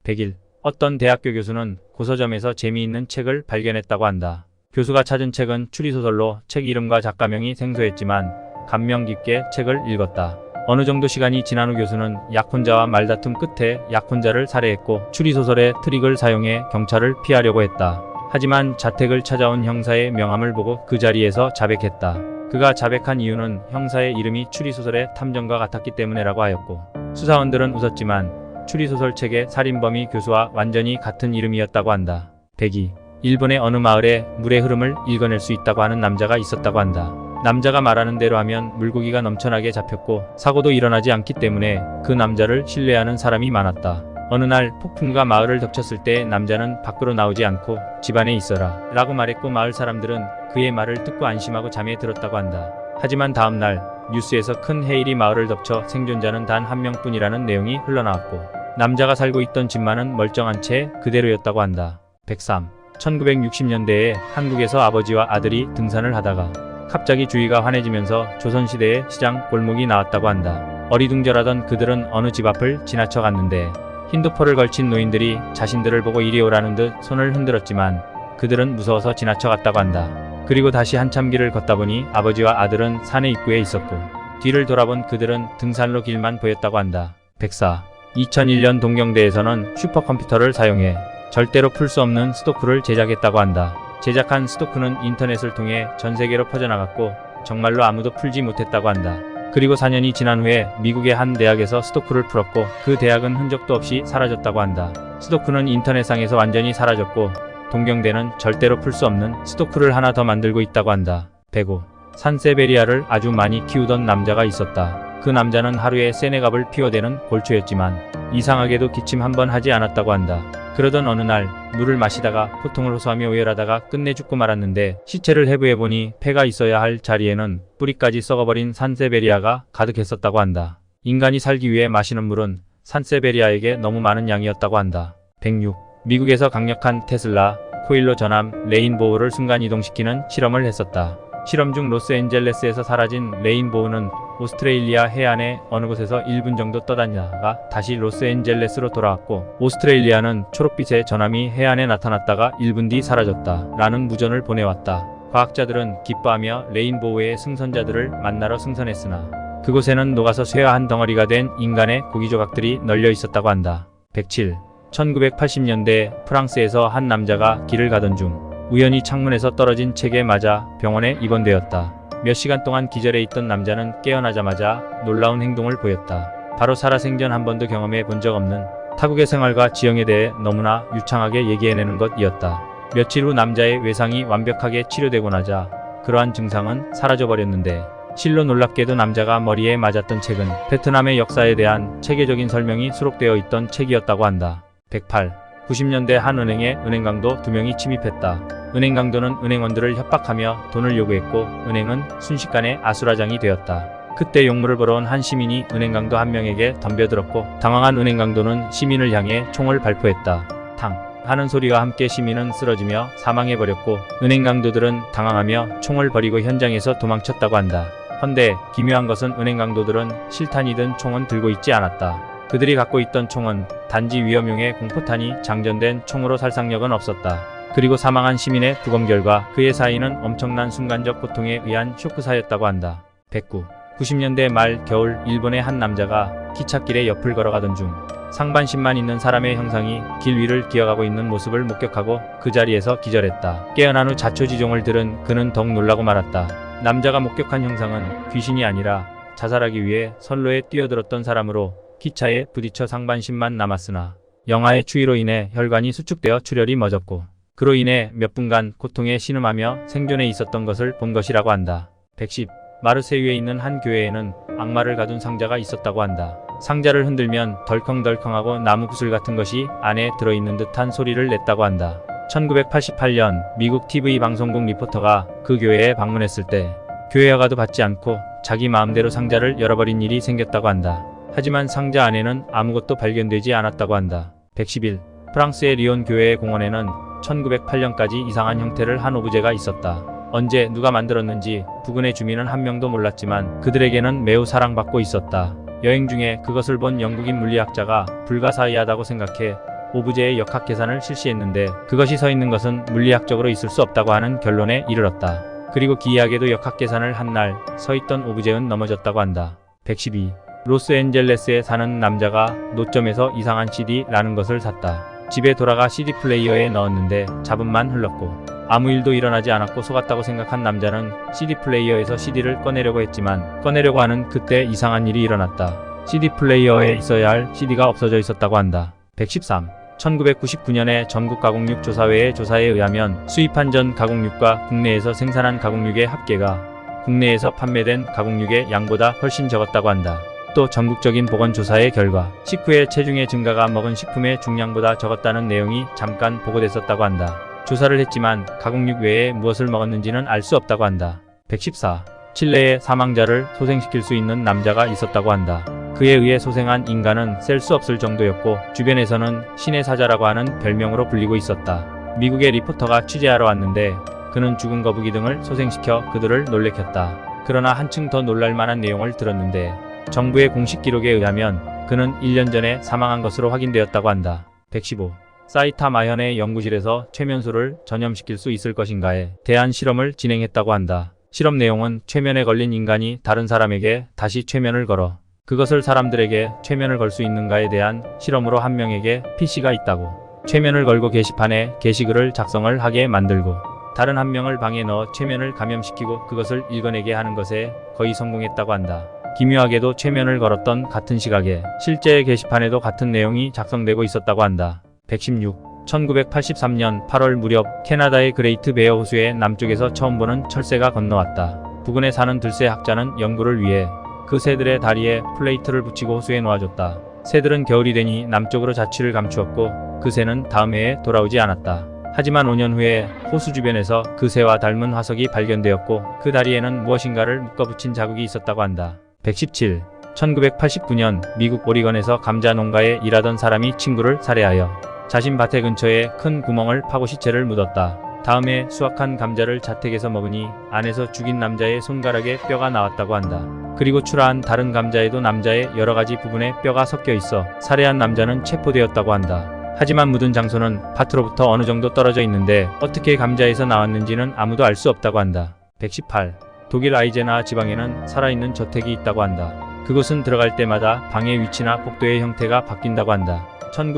100일. 어떤 대학교 교수는 고서점에서 재미있는 책을 발견했다고 한다. 교수가 찾은 책은 추리소설로 책 이름과 작가명이 생소했지만 감명 깊게 책을 읽었다. 어느 정도 시간이 지난 후 교수는 약혼자와 말다툼 끝에 약혼자를 살해했고 추리소설의 트릭을 사용해 경찰을 피하려고 했다. 하지만 자택을 찾아온 형사의 명함을 보고 그 자리에서 자백했다. 그가 자백한 이유는 형사의 이름이 추리소설의 탐정과 같았기 때문이라고 하였고 수사원들은 웃었지만 추리소설 책의 살인범이 교수와 완전히 같은 이름이었다고 한다. 102. 일본의 어느 마을에 물의 흐름을 읽어낼 수 있다고 하는 남자가 있었다고 한다. 남자가 말하는 대로 하면 물고기가 넘쳐나게 잡혔고 사고도 일어나지 않기 때문에 그 남자를 신뢰하는 사람이 많았다. 어느 날 폭풍과 마을을 덮쳤을 때 남자는 밖으로 나오지 않고 집안에 있어라 라고 말했고 마을 사람들은 그의 말을 듣고 안심하고 잠에 들었다고 한다. 하지만 다음날 뉴스에서 큰 해일이 마을을 덮쳐 생존자는 단 한 명뿐이라는 내용이 흘러나왔고 남자가 살고 있던 집만은 멀쩡한 채 그대로였다고 한다. 103. 1960년대에 한국에서 아버지와 아들이 등산을 하다가 갑자기 주위가 환해지면서 조선시대의 시장 골목이 나왔다고 한다. 어리둥절하던 그들은 어느 집 앞을 지나쳐 갔는데 흰도포를 걸친 노인들이 자신들을 보고 이리 오라는 듯 손을 흔들었지만 그들은 무서워서 지나쳐 갔다고 한다. 그리고 다시 한참 길을 걷다 보니 아버지와 아들은 산의 입구에 있었고 뒤를 돌아본 그들은 등산로 길만 보였다고 한다. 104. 2001년 동경대에서는 슈퍼컴퓨터를 사용해 절대로 풀 수 없는 스토크를 제작했다고 한다. 제작한 스토크는 인터넷을 통해 전 세계로 퍼져나갔고 정말로 아무도 풀지 못했다고 한다. 그리고 4년이 지난 후에 미국의 한 대학에서 스토크를 풀었고 그 대학은 흔적도 없이 사라졌다고 한다. 스토크는 인터넷상에서 완전히 사라졌고 동경대는 절대로 풀 수 없는 스토크를 하나 더 만들고 있다고 한다. 105. 산세베리아를 아주 많이 키우던 남자가 있었다. 그 남자는 하루에 세네갑을 피워대는 골초였지만 이상하게도 기침 한 번 하지 않았다고 한다. 그러던 어느 날 물을 마시다가 고통을 호소하며 오열하다가 끝내 죽고 말았는데 시체를 해부해보니 폐가 있어야 할 자리에는 뿌리까지 썩어버린 산세베리아가 가득했었다고 한다. 인간이 살기 위해 마시는 물은 산세베리아에게 너무 많은 양이었다고 한다. 106. 미국에서 강력한 테슬라 코일로 전함 레인보우를 순간이동시키는 실험을 했었다. 실험 중 로스앤젤레스에서 사라진 레인보우는 오스트레일리아 해안의 어느 곳에서 1분 정도 떠다니다가 다시 로스앤젤레스로 돌아왔고 오스트레일리아는 초록빛의 전함이 해안에 나타났다가 1분 뒤 사라졌다 라는 무전을 보내왔다. 과학자들은 기뻐하며 레인보우의 승선자들을 만나러 승선했으나 그곳에는 녹아서 쇠화한 덩어리가 된 인간의 고기 조각들이 널려 있었다고 한다. 107. 1980년대 프랑스에서 한 남자가 길을 가던 중 우연히 창문에서 떨어진 책에 맞아 병원에 입원되었다. 몇 시간 동안 기절해 있던 남자는 깨어나자마자 놀라운 행동을 보였다. 바로 살아생전 한 번도 경험해 본 적 없는 타국의 생활과 지형에 대해 너무나 유창하게 얘기해내는 것이었다. 며칠 후 남자의 외상이 완벽하게 치료되고 나자 그러한 증상은 사라져버렸는데 실로 놀랍게도 남자가 머리에 맞았던 책은 베트남의 역사에 대한 체계적인 설명이 수록되어 있던 책이었다고 한다. 108. 90년대 한 은행에 은행강도 2명이 침입했다. 은행강도는 은행원들을 협박하며 돈을 요구했고 은행은 순식간에 아수라장이 되었다. 그때 용무를 보러 온 한 시민이 은행강도 한 명에게 덤벼들었고 당황한 은행강도는 시민을 향해 총을 발포했다. 탕 하는 소리와 함께 시민은 쓰러지며 사망해버렸고 은행강도들은 당황하며 총을 버리고 현장에서 도망쳤다고 한다. 헌데 기묘한 것은 은행강도들은 실탄이 든 총은 들고 있지 않았다. 그들이 갖고 있던 총은 단지 위험용의 공포탄이 장전된 총으로 살상력은 없었다. 그리고 사망한 시민의 부검 결과 그의 사인은 엄청난 순간적 고통에 의한 쇼크사였다고 한다. 109. 90년대 말 겨울 일본의 한 남자가 기찻길의 옆을 걸어가던 중 상반신만 있는 사람의 형상이 길 위를 기어가고 있는 모습을 목격하고 그 자리에서 기절했다. 깨어난 후 자초지종을 들은 그는 더욱 놀라고 말았다. 남자가 목격한 형상은 귀신이 아니라 자살하기 위해 선로에 뛰어들었던 사람으로 기차에 부딪혀 상반신만 남았으나 영하의 추위로 인해 혈관이 수축되어 출혈이 멎었고 그로 인해 몇 분간 고통에 신음하며 생존해 있었던 것을 본 것이라고 한다. 110. 마르세유에 있는 한 교회에는 악마를 가둔 상자가 있었다고 한다. 상자를 흔들면 덜컹덜컹하고 나무 구슬 같은 것이 안에 들어있는 듯한 소리를 냈다고 한다. 1988년 미국 TV 방송국 리포터가 그 교회에 방문했을 때 교회 허가도 받지 않고 자기 마음대로 상자를 열어버린 일이 생겼다고 한다. 하지만 상자 안에는 아무것도 발견되지 않았다고 한다. 111. 프랑스의 리온 교회의 공원에는 1908년까지 이상한 형태를 한 오브제가 있었다. 언제 누가 만들었는지 부근의 주민은 한 명도 몰랐지만 그들에게는 매우 사랑받고 있었다. 여행 중에 그것을 본 영국인 물리학자가 불가사의하다고 생각해 오브제의 역학 계산을 실시했는데 그것이 서 있는 것은 물리학적으로 있을 수 없다고 하는 결론에 이르렀다. 그리고 기이하게도 역학 계산을 한 날 서 있던 오브제는 넘어졌다고 한다. 112. 로스앤젤레스에 사는 남자가 노점에서 이상한 CD라는 것을 샀다. 집에 돌아가 CD 플레이어에 넣었는데 잡음만 흘렀고 아무 일도 일어나지 않았고 속았다고 생각한 남자는 CD 플레이어에서 CD를 꺼내려고 했지만 꺼내려고 하는 그때 이상한 일이 일어났다. CD 플레이어에 있어야 할 CD가 없어져 있었다고 한다. 113. 1999년에 전국 가공육 조사회의 조사에 의하면 수입한 전 가공육과 국내에서 생산한 가공육의 합계가 국내에서 판매된 가공육의 양보다 훨씬 적었다고 한다. 또 전국적인 보건조사의 결과 식후의 체중의 증가가 먹은 식품의 중량보다 적었다는 내용이 잠깐 보고됐었다고 한다. 조사를 했지만 가공육 외에 무엇을 먹었는지는 알 수 없다고 한다. 114. 칠레에 사망자를 소생시킬 수 있는 남자가 있었다고 한다. 그에 의해 소생한 인간은 셀 수 없을 정도였고 주변에서는 신의 사자라고 하는 별명으로 불리고 있었다. 미국의 리포터가 취재하러 왔는데 그는 죽은 거북이 등을 소생시켜 그들을 놀래켰다. 그러나 한층 더 놀랄만한 내용을 들었는데 정부의 공식 기록에 의하면 그는 1년 전에 사망한 것으로 확인되었다고 한다. 115. 사이타 마현의 연구실에서 최면소를 전염시킬 수 있을 것인가에 대한 실험을 진행했다고 한다. 실험 내용은 최면에 걸린 인간이 다른 사람에게 다시 최면을 걸어 그것을 사람들에게 최면을 걸 수 있는가에 대한 실험으로 한 명에게 PC가 있다고 최면을 걸고 게시판에 게시글을 작성을 하게 만들고 다른 한 명을 방에 넣어 최면을 감염시키고 그것을 읽어내게 하는 것에 거의 성공했다고 한다. 기묘하게도 최면을 걸었던 같은 시각에 실제 게시판에도 같은 내용이 작성되고 있었다고 한다. 116. 1983년 8월 무렵 캐나다의 그레이트 베어 호수의 남쪽에서 처음 보는 철새가 건너왔다. 부근에 사는 들새 학자는 연구를 위해 그 새들의 다리에 플레이트를 붙이고 호수에 놓아줬다. 새들은 겨울이 되니 남쪽으로 자취를 감추었고 그 새는 다음 해에 돌아오지 않았다. 하지만 5년 후에 호수 주변에서 그 새와 닮은 화석이 발견되었고 그 다리에는 무엇인가를 묶어붙인 자국이 있었다고 한다. 117. 1989년 미국 오리건에서 감자 농가에 일하던 사람이 친구를 살해하여 자신 밭의 근처에 큰 구멍을 파고 시체를 묻었다. 다음에 수확한 감자를 자택에서 먹으니 안에서 죽인 남자의 손가락에 뼈가 나왔다고 한다. 그리고 출하한 다른 감자에도 남자의 여러가지 부분에 뼈가 섞여 있어 살해한 남자는 체포되었다고 한다. 하지만 묻은 장소는 밭으로부터 어느 정도 떨어져 있는데 어떻게 감자에서 나왔는지는 아무도 알 수 없다고 한다. 118. 독일 아이제나 지방에는 살아있는 저택이 있다고 한다. 그곳은 들어갈 때마다 방의 위치나 복도의 형태가 바뀐다고 한다.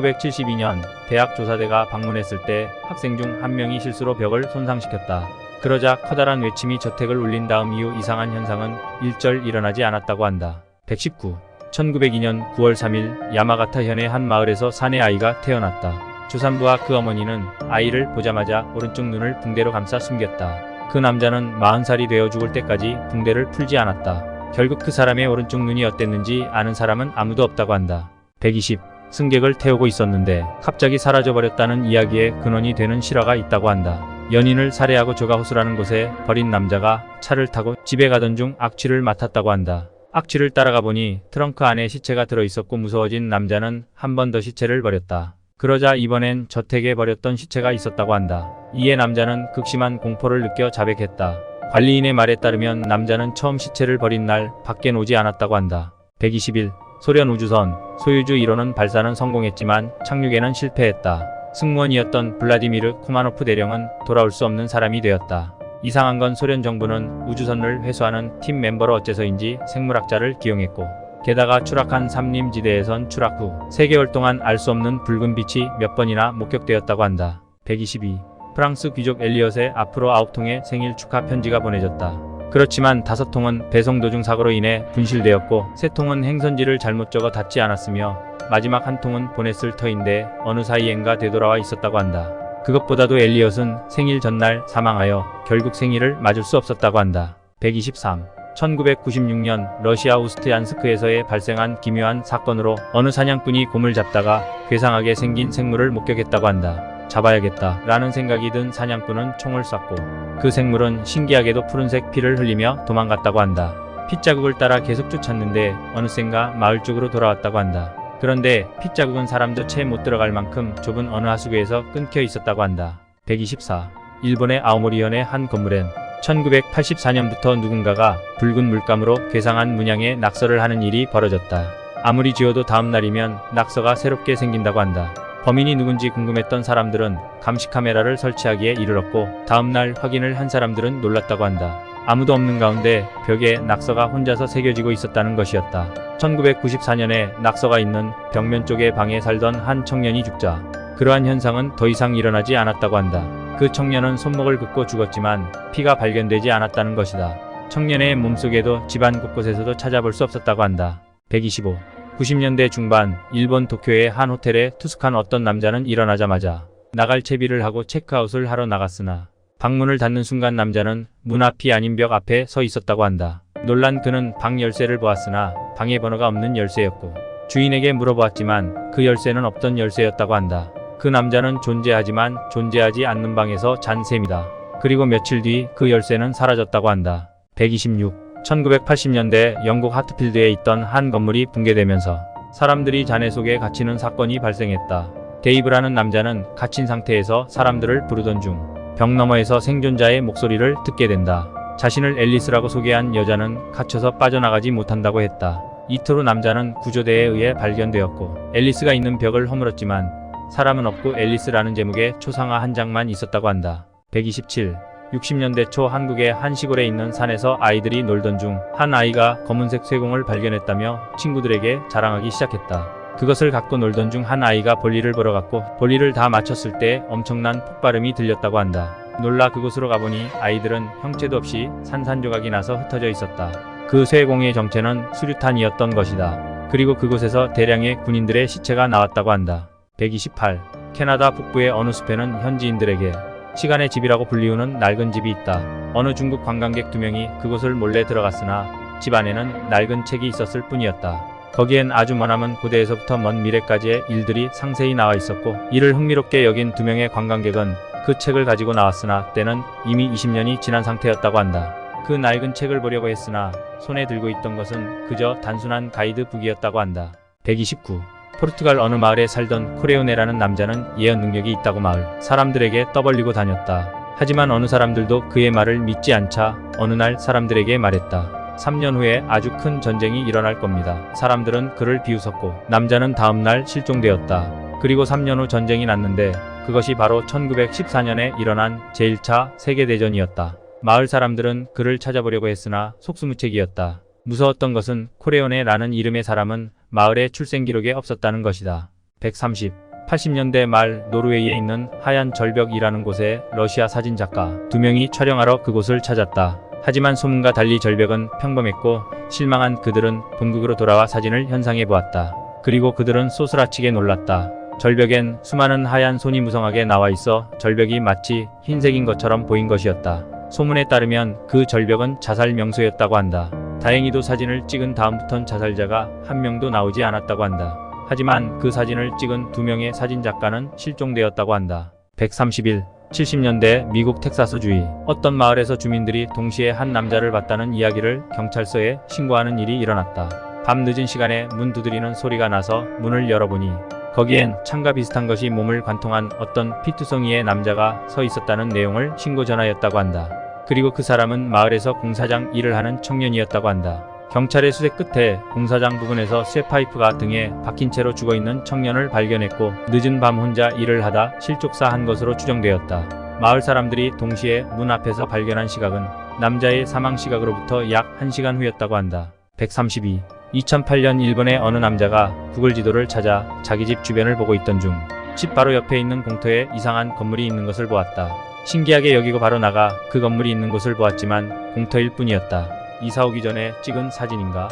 1972년 대학 조사대가 방문했을 때 학생 중 한 명이 실수로 벽을 손상시켰다. 그러자 커다란 외침이 저택을 울린 다음 이후 이상한 현상은 일절 일어나지 않았다고 한다. 119. 1902년 9월 3일 야마가타현의 한 마을에서 사내 아이가 태어났다. 주산부와 그 어머니는 아이를 보자마자 오른쪽 눈을 붕대로 감싸 숨겼다. 그 남자는 40살이 되어 죽을 때까지 붕대를 풀지 않았다. 결국 그 사람의 오른쪽 눈이 어땠는지 아는 사람은 아무도 없다고 한다. 120. 승객을 태우고 있었는데 갑자기 사라져버렸다는 이야기의 근원이 되는 실화가 있다고 한다. 연인을 살해하고 조가호수라는 곳에 버린 남자가 차를 타고 집에 가던 중 악취를 맡았다고 한다. 악취를 따라가 보니 트렁크 안에 시체가 들어있었고 무서워진 남자는 한 번 더 시체를 버렸다. 그러자 이번엔 저택에 버렸던 시체가 있었다고 한다. 이에 남자는 극심한 공포를 느껴 자백했다. 관리인의 말에 따르면 남자는 처음 시체를 버린 날 밖에 오지 않았다고 한다. 121. 소련 우주선 소유주 1호는 발사는 성공했지만 착륙에는 실패했다. 승무원이었던 블라디미르 코마노프 대령은 돌아올 수 없는 사람이 되었다. 이상한 건 소련 정부는 우주선을 회수하는 팀 멤버로 어째서인지 생물학자를 기용했고 게다가 추락한 삼림지대에선 추락 후 3개월 동안 알 수 없는 붉은 빛이 몇 번이나 목격되었다고 한다. 122. 프랑스 귀족 엘리엇의 앞으로 9통의 생일 축하 편지가 보내졌다. 그렇지만 5통은 배송 도중 사고로 인해 분실되었고 3통은 행선지를 잘못 적어 닿지 않았으며 마지막 1통은 보냈을 터인데 어느 사이엔가 되돌아와 있었다고 한다. 그것보다도 엘리엇은 생일 전날 사망하여 결국 생일을 맞을 수 없었다고 한다. 123. 1996년 러시아 우스트얀스크에서의 발생한 기묘한 사건으로 어느 사냥꾼이 곰을 잡다가 괴상하게 생긴 생물을 목격했다고 한다. 잡아야겠다 라는 생각이 든 사냥꾼은 총을 쐈고 그 생물은 신기하게도 푸른색 피를 흘리며 도망갔다고 한다. 핏자국을 따라 계속 쫓았는데 어느샌가 마을 쪽으로 돌아왔다고 한다. 그런데 핏자국은 사람도 채 못 들어갈 만큼 좁은 어느 하수구에서 끊겨 있었다고 한다. 124. 일본의 아오모리현의 한 건물엔 1984년부터 누군가가 붉은 물감으로 괴상한 문양의 낙서를 하는 일이 벌어졌다. 아무리 지워도 다음 날이면 낙서가 새롭게 생긴다고 한다. 범인이 누군지 궁금했던 사람들은 감시 카메라를 설치하기에 이르렀고 다음날 확인을 한 사람들은 놀랐다고 한다. 아무도 없는 가운데 벽에 낙서가 혼자서 새겨지고 있었다는 것이었다. 1994년에 낙서가 있는 벽면 쪽의 방에 살던 한 청년이 죽자 그러한 현상은 더 이상 일어나지 않았다고 한다. 그 청년은 손목을 긋고 죽었지만 피가 발견되지 않았다는 것이다. 청년의 몸속에도 집안 곳곳에서도 찾아볼 수 없었다고 한다. 125. 90년대 중반 일본 도쿄의 한 호텔에 투숙한 어떤 남자는 일어나자마자 나갈 채비를 하고 체크아웃을 하러 나갔으나 방문을 닫는 순간 남자는 문 앞이 아닌 벽 앞에 서 있었다고 한다. 놀란 그는 방 열쇠를 보았으나 방에 번호가 없는 열쇠였고 주인에게 물어보았지만 그 열쇠는 없던 열쇠였다고 한다. 그 남자는 존재하지만 존재하지 않는 방에서 잔 셈이다. 그리고 며칠 뒤 그 열쇠는 사라졌다고 한다. 126. 1980년대 영국 하트필드에 있던 한 건물이 붕괴되면서 사람들이 잔해 속에 갇히는 사건이 발생했다. 데이브라는 남자는 갇힌 상태에서 사람들을 부르던 중 벽 너머에서 생존자의 목소리를 듣게 된다. 자신을 앨리스라고 소개한 여자는 갇혀서 빠져나가지 못한다고 했다. 이틀 후 남자는 구조대에 의해 발견되었고 앨리스가 있는 벽을 허물었지만 사람은 없고 앨리스라는 제목의 초상화 한 장만 있었다고 한다. 127. 60년대 초 한국의 한 시골에 있는 산에서 아이들이 놀던 중 한 아이가 검은색 쇠공을 발견했다며 친구들에게 자랑하기 시작했다. 그것을 갖고 놀던 중 한 아이가 볼일을 보러 갔고 볼일을 다 마쳤을 때 엄청난 폭발음이 들렸다고 한다. 놀라 그곳으로 가보니 아이들은 형체도 없이 산산조각이 나서 흩어져 있었다. 그 쇠공의 정체는 수류탄이었던 것이다. 그리고 그곳에서 대량의 군인들의 시체가 나왔다고 한다. 128. 캐나다 북부의 어느 숲에는 현지인들에게 시간의 집이라고 불리우는 낡은 집이 있다. 어느 중국 관광객 2명이 그곳을 몰래 들어갔으나 집 안에는 낡은 책이 있었을 뿐이었다. 거기엔 아주 머나먼 고대에서부터 먼 미래까지의 일들이 상세히 나와 있었고 이를 흥미롭게 여긴 2명의 관광객은 그 책을 가지고 나왔으나 때는 이미 20년이 지난 상태였다고 한다. 그 낡은 책을 보려고 했으나 손에 들고 있던 것은 그저 단순한 가이드북이었다고 한다. 129. 포르투갈 어느 마을에 살던 코레오네라는 남자는 예언 능력이 있다고 마을 사람들에게 떠벌리고 다녔다. 하지만 어느 사람들도 그의 말을 믿지 않자 어느 날 사람들에게 말했다. 3년 후에 아주 큰 전쟁이 일어날 겁니다. 사람들은 그를 비웃었고 남자는 다음날 실종되었다. 그리고 3년 후 전쟁이 났는데 그것이 바로 1914년에 일어난 제1차 세계대전이었다. 마을 사람들은 그를 찾아보려고 했으나 속수무책이었다. 무서웠던 것은 코레오네라는 이름의 사람은 마을의 출생기록에 없었다는 것이다. 130. 80년대 말 노르웨이에 있는 하얀 절벽이라는 곳에 러시아 사진작가 2명이 촬영하러 그곳을 찾았다. 하지만 소문과 달리 절벽은 평범했고 실망한 그들은 본국으로 돌아와 사진을 현상해 보았다. 그리고 그들은 소스라치게 놀랐다. 절벽엔 수많은 하얀 손이 무성하게 나와 있어 절벽이 마치 흰색인 것처럼 보인 것이었다. 소문에 따르면 그 절벽은 자살 명소였다고 한다. 다행히도 사진을 찍은 다음부턴 자살자가 한 명도 나오지 않았다고 한다. 하지만 그 사진을 찍은 2명의 사진작가는 실종되었다고 한다. 131. 70년대 미국 텍사스주의 어떤 마을에서 주민들이 동시에 한 남자를 봤다는 이야기를 경찰서에 신고하는 일이 일어났다. 밤 늦은 시간에 문 두드리는 소리가 나서 문을 열어보니 거기엔 창과 비슷한 것이 몸을 관통한 어떤 피투성이의 남자가 서 있었다는 내용을 신고 전하였다고 한다. 그리고 그 사람은 마을에서 공사장 일을 하는 청년이었다고 한다. 경찰의 수색 끝에 공사장 부근에서 쇠파이프가 등에 박힌 채로 죽어있는 청년을 발견했고 늦은 밤 혼자 일을 하다 실족사한 것으로 추정되었다. 마을 사람들이 동시에 문 앞에서 발견한 시각은 남자의 사망 시각으로부터 약 1시간 후였다고 한다. 132. 2008년 일본의 어느 남자가 구글 지도를 찾아 자기 집 주변을 보고 있던 중 집 바로 옆에 있는 공터에 이상한 건물이 있는 것을 보았다. 신기하게 여기고 바로 나가 그 건물이 있는 곳을 보았지만 공터일 뿐이었다. 이사 오기 전에 찍은 사진인가?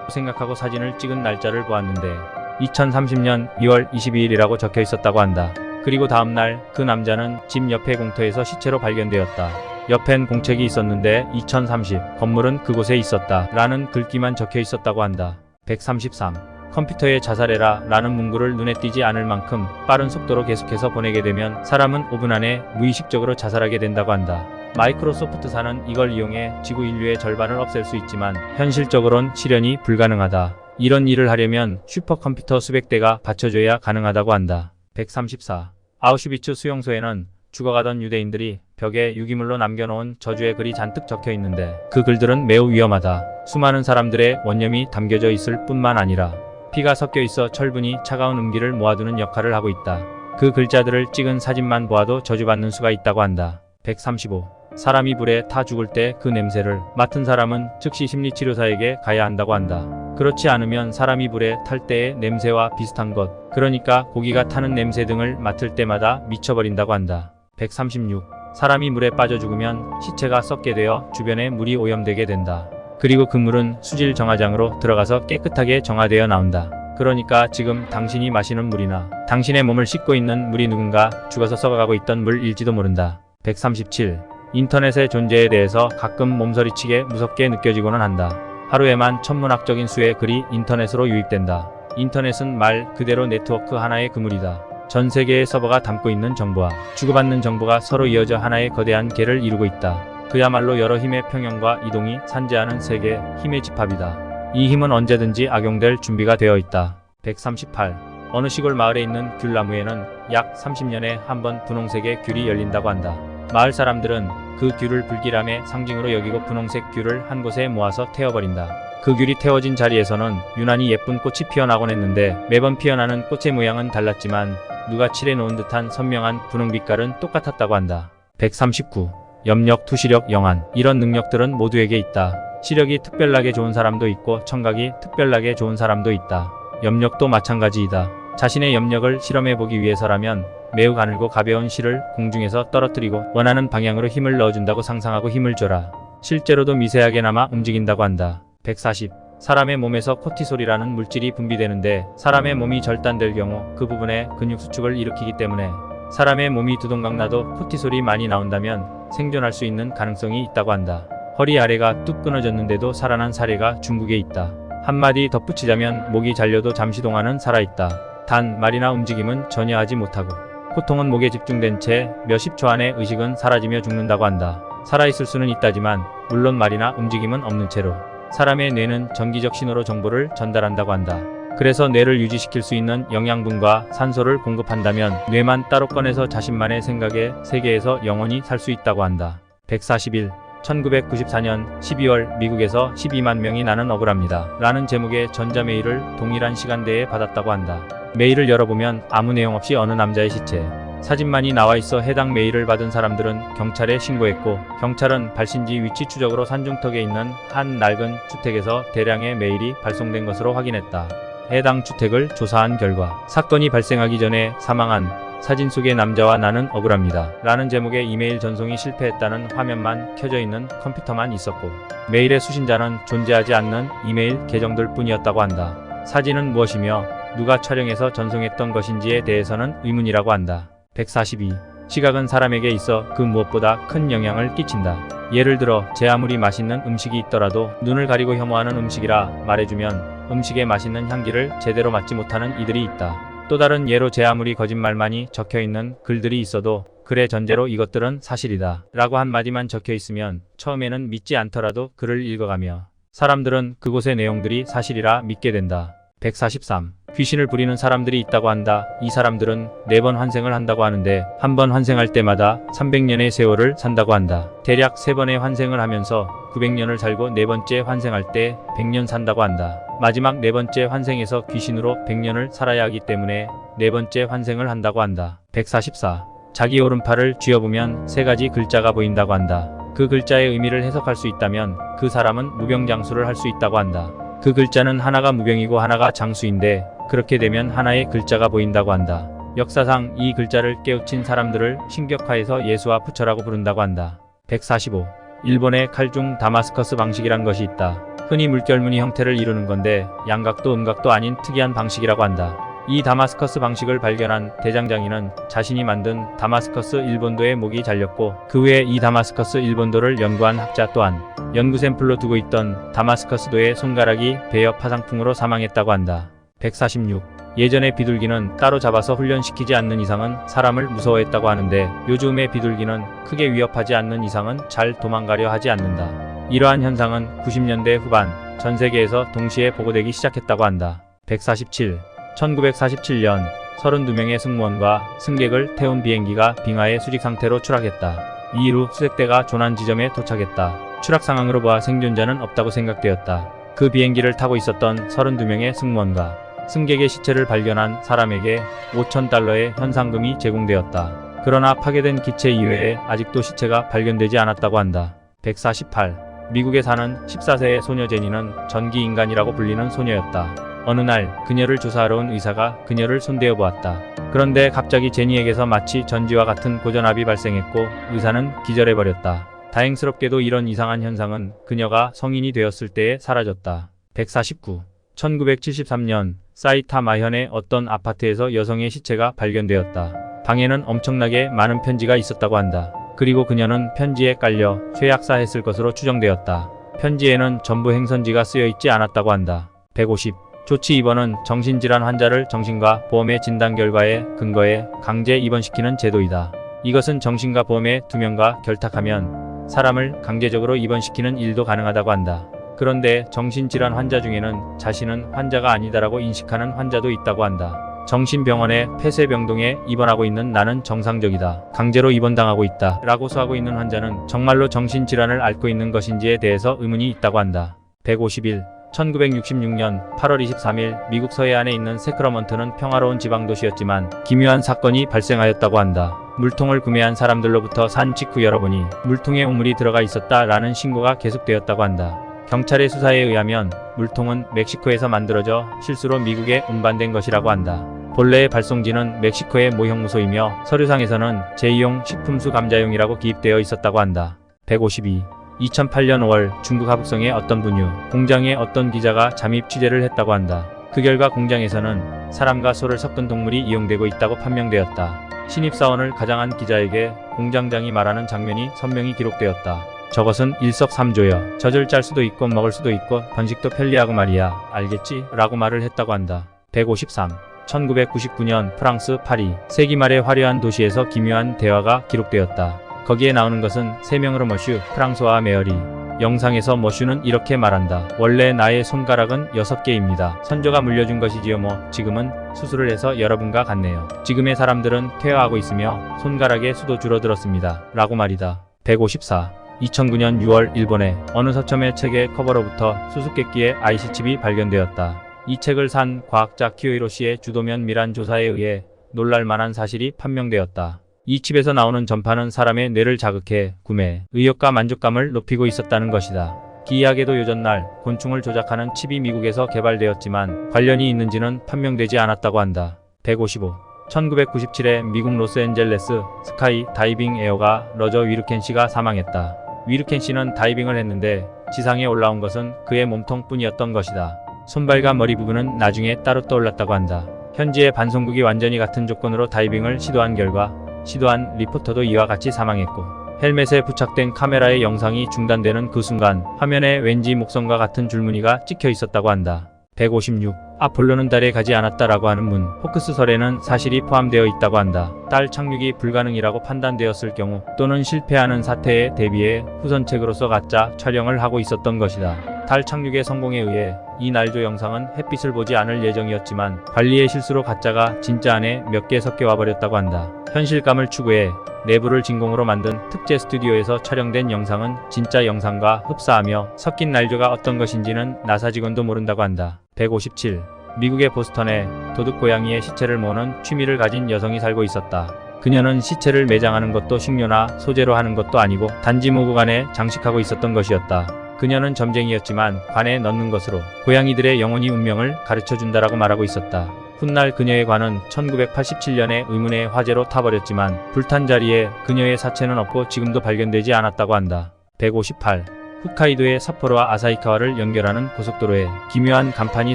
생각하고 사진을 찍은 날짜를 보았는데 2030년 2월 22일이라고 적혀 있었다고 한다. 그리고 다음날 그 남자는 집 옆의 공터에서 시체로 발견되었다. 옆엔 공책이 있었는데 2030 건물은 그곳에 있었다 라는 글귀만 적혀 있었다고 한다. 133. 컴퓨터에 자살해라 라는 문구를 눈에 띄지 않을 만큼 빠른 속도로 계속해서 보내게 되면 사람은 5분 안에 무의식적으로 자살하게 된다고 한다. 마이크로소프트사는 이걸 이용해 지구 인류의 절반을 없앨 수 있지만 현실적으론 실현이 불가능하다. 이런 일을 하려면 슈퍼컴퓨터 수백 대가 받쳐줘야 가능하다고 한다. 134. 아우슈비츠 수용소에는 죽어가던 유대인들이 벽에 유기물로 남겨놓은 저주의 글이 잔뜩 적혀 있는데 그 글들은 매우 위험하다. 수많은 사람들의 원념이 담겨져 있을 뿐만 아니라 피가 섞여 있어 철분이 차가운 음기를 모아두는 역할을 하고 있다. 그 글자들을 찍은 사진만 보아도 저주받는 수가 있다고 한다. 135. 사람이 불에 타 죽을 때 그 냄새를 맡은 사람은 즉시 심리치료사에게 가야 한다고 한다. 그렇지 않으면 사람이 불에 탈 때의 냄새와 비슷한 것, 그러니까 고기가 타는 냄새 등을 맡을 때마다 미쳐버린다고 한다. 136. 사람이 물에 빠져 죽으면 시체가 썩게 되어 주변에 물이 오염되게 된다. 그리고 그 물은 수질 정화장으로 들어가서 깨끗하게 정화되어 나온다. 그러니까 지금 당신이 마시는 물이나 당신의 몸을 씻고 있는 물이 누군가 죽어서 썩어가고 있던 물일지도 모른다. 137. 인터넷의 존재에 대해서 가끔 몸서리치게 무섭게 느껴지고는 한다. 하루에만 천문학적인 수의 글이 인터넷으로 유입된다. 인터넷은 말 그대로 네트워크 하나의 그물이다. 전 세계의 서버가 담고 있는 정보와 주고받는 정보가 서로 이어져 하나의 거대한 개를 이루고 있다. 그야말로 여러 힘의 평형과 이동이 산재하는 세계 힘의 집합이다. 이 힘은 언제든지 악용될 준비가 되어 있다. 138. 어느 시골 마을에 있는 귤나무에는 약 30년에 한 번 분홍색의 귤이 열린다고 한다. 마을 사람들은 그 귤을 불길함의 상징으로 여기고 분홍색 귤을 한 곳에 모아서 태워버린다. 그 귤이 태워진 자리에서는 유난히 예쁜 꽃이 피어나곤 했는데 매번 피어나는 꽃의 모양은 달랐지만 누가 칠해놓은 듯한 선명한 분홍 빛깔은 똑같았다고 한다. 139. 염력, 투시력, 영안. 이런 능력들은 모두에게 있다. 시력이 특별하게 좋은 사람도 있고 청각이 특별하게 좋은 사람도 있다. 염력도 마찬가지이다. 자신의 염력을 실험해보기 위해서라면 매우 가늘고 가벼운 실을 공중에서 떨어뜨리고 원하는 방향으로 힘을 넣어준다고 상상하고 힘을 줘라. 실제로도 미세하게나마 움직인다고 한다. 140. 사람의 몸에서 코티솔이라는 물질이 분비되는데 사람의 몸이 절단될 경우 그 부분에 근육 수축을 일으키기 때문에 사람의 몸이 두동강나도 코티솔이 많이 나온다면 생존할 수 있는 가능성이 있다고 한다. 허리 아래가 뚝 끊어졌는데도 살아난 사례가 중국에 있다. 한마디 덧붙이자면 목이 잘려도 잠시 동안은 살아있다. 단 말이나 움직임은 전혀 하지 못하고 고통은 목에 집중된 채 몇십 초 안에 의식은 사라지며 죽는다고 한다. 살아있을 수는 있다지만 물론 말이나 움직임은 없는 채로 사람의 뇌는 전기적 신호로 정보를 전달한다고 한다. 그래서 뇌를 유지시킬 수 있는 영양분과 산소를 공급한다면 뇌만 따로 꺼내서 자신만의 생각의 세계에서 영원히 살 수 있다고 한다. 141. 1994년 12월 미국에서 12만 명이 나는 억울합니다. 라는 제목의 전자메일을 동일한 시간대에 받았다고 한다. 메일을 열어보면 아무 내용 없이 어느 남자의 시체, 사진만이 나와 있어 해당 메일을 받은 사람들은 경찰에 신고했고 경찰은 발신지 위치 추적으로 산중턱에 있는 한 낡은 주택에서 대량의 메일이 발송된 것으로 확인했다. 해당 주택을 조사한 결과 사건이 발생하기 전에 사망한 사진 속의 남자와 나는 억울합니다. 라는 제목의 이메일 전송이 실패했다는 화면만 켜져 있는 컴퓨터만 있었고 메일의 수신자는 존재하지 않는 이메일 계정들 뿐이었다고 한다. 사진은 무엇이며 누가 촬영해서 전송했던 것인지에 대해서는 의문이라고 한다. 142. 시각은 사람에게 있어 그 무엇보다 큰 영향을 끼친다. 예를 들어 제 아무리 맛있는 음식이 있더라도 눈을 가리고 혐오하는 음식이라 말해주면 음식의 맛있는 향기를 제대로 맡지 못하는 이들이 있다. 또 다른 예로 제 아무리 거짓말만이 적혀있는 글들이 있어도 글의 전제로 이것들은 사실이다 라고 한마디만 적혀있으면 처음에는 믿지 않더라도 글을 읽어가며 사람들은 그곳의 내용들이 사실이라 믿게 된다. 143. 귀신을 부리는 사람들이 있다고 한다. 이 사람들은 4번 환생을 한다고 하는데 한 번 환생할 때마다 300년의 세월을 산다고 한다. 대략 3번의 환생을 하면서 900년을 살고 4번째 환생할 때 100년 산다고 한다. 마지막 4번째 환생에서 귀신으로 100년을 살아야 하기 때문에 4번째 환생을 한다고 한다. 144. 자기 오른팔을 쥐어보면 3가지 글자가 보인다고 한다. 그 글자의 의미를 해석할 수 있다면 그 사람은 무병장수를 할 수 있다고 한다. 그 글자는 하나가 무병이고 하나가 장수인데 그렇게 되면 하나의 글자가 보인다고 한다. 역사상 이 글자를 깨우친 사람들을 신격화해서 예수와 부처라고 부른다고 한다. 145. 일본의 칼중 다마스커스 방식이란 것이 있다. 흔히 물결무늬 형태를 이루는 건데 양각도 음각도 아닌 특이한 방식이라고 한다. 이 다마스커스 방식을 발견한 대장장이는 자신이 만든 다마스커스 일본도의 목이 잘렸고 그 후에 이 다마스커스 일본도를 연구한 학자 또한 연구 샘플로 두고 있던 다마스커스도의 손가락이 베어 파상풍으로 사망했다고 한다. 146. 예전의 비둘기는 따로 잡아서 훈련시키지 않는 이상은 사람을 무서워했다고 하는데 요즘의 비둘기는 크게 위협하지 않는 이상은 잘 도망가려 하지 않는다. 이러한 현상은 90년대 후반 전 세계에서 동시에 보고되기 시작했다고 한다. 147. 1947년 32명의 승무원과 승객을 태운 비행기가 빙하의 수직 상태로 추락했다. 이후 수색대가 조난 지점에 도착했다. 추락 상황으로 보아 생존자는 없다고 생각되었다. 그 비행기를 타고 있었던 32명의 승무원과 승객의 시체를 발견한 사람에게 $5,000의 현상금이 제공되었다. 그러나 파괴된 기체 이외에 아직도 시체가 발견되지 않았다고 한다. 148. 미국에 사는 14세의 소녀 제니는 전기인간이라고 불리는 소녀였다. 어느 날 그녀를 조사하러 온 의사가 그녀를 손대어 보았다. 그런데 갑자기 제니에게서 마치 전지와 같은 고전압이 발생했고 의사는 기절해버렸다. 다행스럽게도 이런 이상한 현상은 그녀가 성인이 되었을 때에 사라졌다. 149. 1973년 사이타마현의 어떤 아파트에서 여성의 시체가 발견되었다. 방에는 엄청나게 많은 편지가 있었다고 한다. 그리고 그녀는 편지에 깔려 쇠약사했을 것으로 추정되었다. 편지에는 전부 행선지가 쓰여 있지 않았다고 한다. 150. 조치 입원은 정신질환 환자를 정신과 보험의 진단 결과에 근거해 강제 입원시키는 제도이다. 이것은 정신과 보험의 두 명과 결탁하면 사람을 강제적으로 입원시키는 일도 가능하다고 한다. 그런데 정신질환 환자 중에는 자신은 환자가 아니다라고 인식하는 환자도 있다고 한다. 정신병원의 폐쇄병동에 입원하고 있는 나는 정상적이다. 강제로 입원당하고 있다. 라고 소하고 있는 환자는 정말로 정신질환을 앓고 있는 것인지에 대해서 의문이 있다고 한다. 151. 1966년 8월 23일 미국 서해안에 있는 세크라먼트는 평화로운 지방도시였지만 기묘한 사건이 발생하였다고 한다. 물통을 구매한 사람들로부터 산 직후 열어보니 물통에 오물이 들어가 있었다라는 신고가 계속되었다고 한다. 경찰의 수사에 의하면 물통은 멕시코에서 만들어져 실수로 미국에 운반된 것이라고 한다. 본래의 발송지는 멕시코의 모형무소이며 서류상에서는 제2용 식품수 감자용이라고 기입되어 있었다고 한다. 152. 2008년 5월 중국 하북성의 어떤 분유 공장에 어떤 기자가 잠입 취재를 했다고 한다. 그 결과 공장에서는 사람과 소를 섞은 동물이 이용되고 있다고 판명되었다. 신입사원을 가장한 기자에게 공장장이 말하는 장면이 선명히 기록되었다. 저것은 일석삼조여. 젖을 짤 수도 있고 먹을 수도 있고 번식도 편리하고 말이야. 알겠지? 라고 말을 했다고 한다. 153. 1999년 프랑스 파리 세기 말의 화려한 도시에서 기묘한 대화가 기록되었다. 거기에 나오는 것은 세 명으로 머슈, 프랑소와 메어리. 영상에서 머슈는 이렇게 말한다. 원래 나의 손가락은 6개입니다. 선조가 물려준 것이지요. 지금은 수술을 해서 여러분과 같네요. 지금의 사람들은 퇴화하고 있으며 손가락의 수도 줄어들었습니다. 라고 말이다. 154. 2009년 6월 일본의 어느 서점의 책의 커버로부터 수수께끼의 IC칩이 발견되었다. 이 책을 산 과학자 키요히로시의 주도면 밀한 조사에 의해 놀랄만한 사실이 판명되었다. 이 칩에서 나오는 전파는 사람의 뇌를 자극해 구매, 의욕과 만족감을 높이고 있었다는 것이다. 기이하게도 요전날 곤충을 조작하는 칩이 미국에서 개발되었지만 관련이 있는지는 판명되지 않았다고 한다. 155. 1997에 미국 로스앤젤레스 스카이 다이빙 에어가 러저 위르켄 씨가 사망했다. 위르켄 씨는 다이빙을 했는데 지상에 올라온 것은 그의 몸통뿐이었던 것이다. 손발과 머리 부분은 나중에 따로 떠올랐다고 한다. 현지의 반송국이 완전히 같은 조건으로 다이빙을 시도한 결과 시도한 리포터도 이와 같이 사망했고 헬멧에 부착된 카메라의 영상이 중단되는 그 순간 화면에 왠지 목선과 같은 줄무늬가 찍혀 있었다고 한다. 156. 아폴로는 달에 가지 않았다라고 하는 문 호크스설에는 사실이 포함되어 있다고 한다. 달 착륙이 불가능이라고 판단되었을 경우 또는 실패하는 사태에 대비해 후선책으로서 가짜 촬영을 하고 있었던 것이다. 달 착륙의 성공에 의해 이 날조 영상은 햇빛을 보지 않을 예정이었지만 관리의 실수로 가짜가 진짜 안에 몇 개 섞여 와버렸다고 한다. 현실감을 추구해 내부를 진공으로 만든 특제 스튜디오에서 촬영된 영상은 진짜 영상과 흡사하며 섞인 날조가 어떤 것인지는 나사 직원도 모른다고 한다. 157. 미국의 보스턴에 도둑고양이의 시체를 모으는 취미를 가진 여성이 살고 있었다. 그녀는 시체를 매장하는 것도 식료나 소재로 하는 것도 아니고 단지 모구관에 장식하고 있었던 것이었다. 그녀는 점쟁이였지만 관에 넣는 것으로 고양이들의 영혼이 운명을 가르쳐준다라고 말하고 있었다. 훗날 그녀의 관은 1987년에 의문의 화재로 타버렸지만 불탄 자리에 그녀의 사체는 없고 지금도 발견되지 않았다고 한다. 158. 홋카이도의 삿포로와 아사히카와를 연결하는 고속도로에 기묘한 간판이